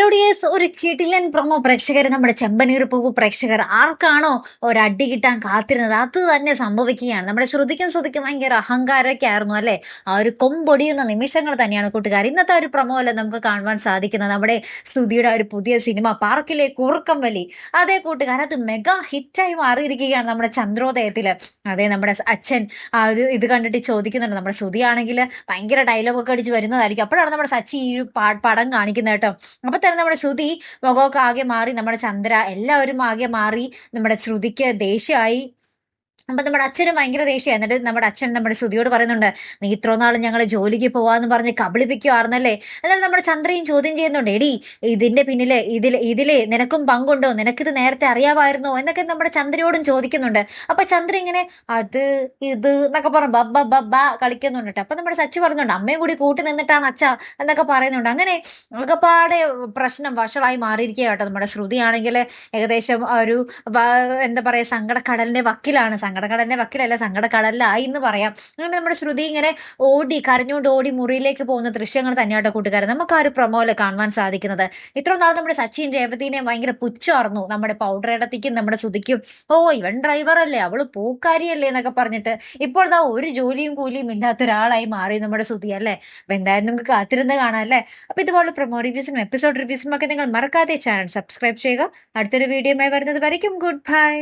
Hello dears, ഒരു കിടിലൻ promo പ്രേക്ഷകർ, നമ്മുടെ ചെമ്പനീർ പൂവ് പ്രേക്ഷകർ ആർക്കാണോ ഒരടി കിട്ടാൻ കാത്തിരുന്നത് അത് തന്നെ സംഭവിക്കുകയാണ്. നമ്മുടെ ശ്രുതിക്കും ഭയങ്കര അഹങ്കാരമൊക്കെ ആയിരുന്നു അല്ലേ. ആ ഒരു കൊമ്പൊടിയുന്ന നിമിഷങ്ങൾ തന്നെയാണ് കൂട്ടുകാർ ഇന്നത്തെ ഒരു പ്രൊമോ അല്ല നമുക്ക് കാണുവാൻ സാധിക്കുന്നത്. നമ്മുടെ ശ്രുതിയുടെ ഒരു പുതിയ സിനിമ പാർക്കിലെ കൂർക്കം വലി, അതേ കൂട്ടുകാർ, അത് മെഗാ ഹിറ്റായി മാറിയിരിക്കുകയാണ് നമ്മുടെ ചന്ദ്രോദയത്തില്. അതെ, നമ്മുടെ അച്ഛൻ ആ ഒരു ഇത് കണ്ടിട്ട് ചോദിക്കുന്നുണ്ട്. നമ്മുടെ ശ്രുതിയാണെങ്കിൽ ഭയങ്കര ഡയലോഗൊക്കെ അടിച്ച് വരുന്നതായിരിക്കും. അപ്പോഴാണ് നമ്മുടെ സച്ചി ഈ പടം കാണിക്കുന്നത് കേട്ടോ. അപ്പൊ തന്നെ നമ്മുടെ ശ്രുതി മുഖമൊക്കെ ആകെ മാറി, നമ്മുടെ ചന്ദ്ര എല്ലാവരും ആകെ മാറി. നമ്മുടെ ശ്രുതിക്ക് ദേഷ്യമായി. അപ്പൊ നമ്മുടെ അച്ഛനും ഭയങ്കര ദേഷ്യം. എന്നിട്ട് നമ്മുടെ അച്ഛൻ നമ്മുടെ ശ്രുതിയോട് പറയുന്നുണ്ട്, നീ ഇത്ര നാളും ഞങ്ങൾ ജോലിക്ക് പോവാന്ന് പറഞ്ഞ് കബളിപ്പിക്കുവായിരുന്നല്ലേ. എന്നാൽ നമ്മുടെ ചന്ദ്രയും ചോദ്യം ചെയ്യുന്നുണ്ട്, എടി ഇതിന്റെ പിന്നില് ഇതിലെ നിനക്കും പങ്കുണ്ടോ, നിനക്കിത് നേരത്തെ അറിയാമായിരുന്നോ എന്നൊക്കെ നമ്മുടെ ചന്ദ്രയോടും ചോദിക്കുന്നുണ്ട്. അപ്പൊ ചന്ദ്ര ഇങ്ങനെ അത് ഇത് എന്നൊക്കെ പറഞ്ഞു ബബ്ബ ബബ്ബ കളിക്കുന്നുണ്ട് ട്ടോ. അപ്പൊ നമ്മുടെ സച്ചി പറയുന്നുണ്ട്, അമ്മയും കൂടി കൂട്ടി നിന്നിട്ടാണ് അച്ഛ എന്നൊക്കെ പറയുന്നുണ്ട്. അങ്ങനെ ആകെപ്പാടെ പ്രശ്നം വഷളായി മാറിയിരിക്കുക കേട്ടോ. നമ്മുടെ ശ്രുതിയാണെങ്കിൽ ഏകദേശം ഒരു എന്താ പറയാ സങ്കടക്കടലിന്റെ വക്കിലല്ല, സങ്കടക്കടലിലായി എന്ന് പറയാം. അങ്ങനെ നമ്മുടെ ശ്രുതി ഇങ്ങനെ ഓടി കരഞ്ഞുകൊണ്ട് ഓടി മുറിയിലേക്ക് പോകുന്ന ദൃശ്യങ്ങൾ തന്നെയാട്ടോ കൂട്ടുകാരെ നമുക്ക് ആ ഒരു പ്രൊമോയില് കാണുവാൻ സാധിക്കുന്നത്. ഇത്ര നാൾ നമ്മുടെ സച്ചിൻ രേവതിനെയും ഭയങ്കര പുച്ഛമായിരുന്നു, നമ്മുടെ പൗഡർ ഇടത്തിക്കും നമ്മുടെ ശ്രുതിക്കും. ഓ, ഇവൻ ഡ്രൈവർ അല്ലേ, അവള് പൂക്കാരിയല്ലേ എന്നൊക്കെ പറഞ്ഞിട്ട് ഇപ്പോൾ ദാ ഒരു ജോലിയും കൂലിയും ഇല്ലാത്ത ഒരാളായി മാറി നമ്മുടെ ശ്രുതി അല്ലേ. അപ്പൊ എന്തായാലും നമുക്ക് കാത്തിരുന്ന് കാണാം അല്ലേ. അപ്പൊ ഇതുപോലെ പ്രൊമോ റിവ്യൂസിനും എപ്പിസോഡ് റിവ്യൂസിനും ഒക്കെ നിങ്ങൾ മറക്കാതെ ചാനൽ സബ്സ്ക്രൈബ് ചെയ്യുക. അടുത്തൊരു വീഡിയോയുമായി വരുന്നത് വരയ്ക്കും ഗുഡ് ബൈ.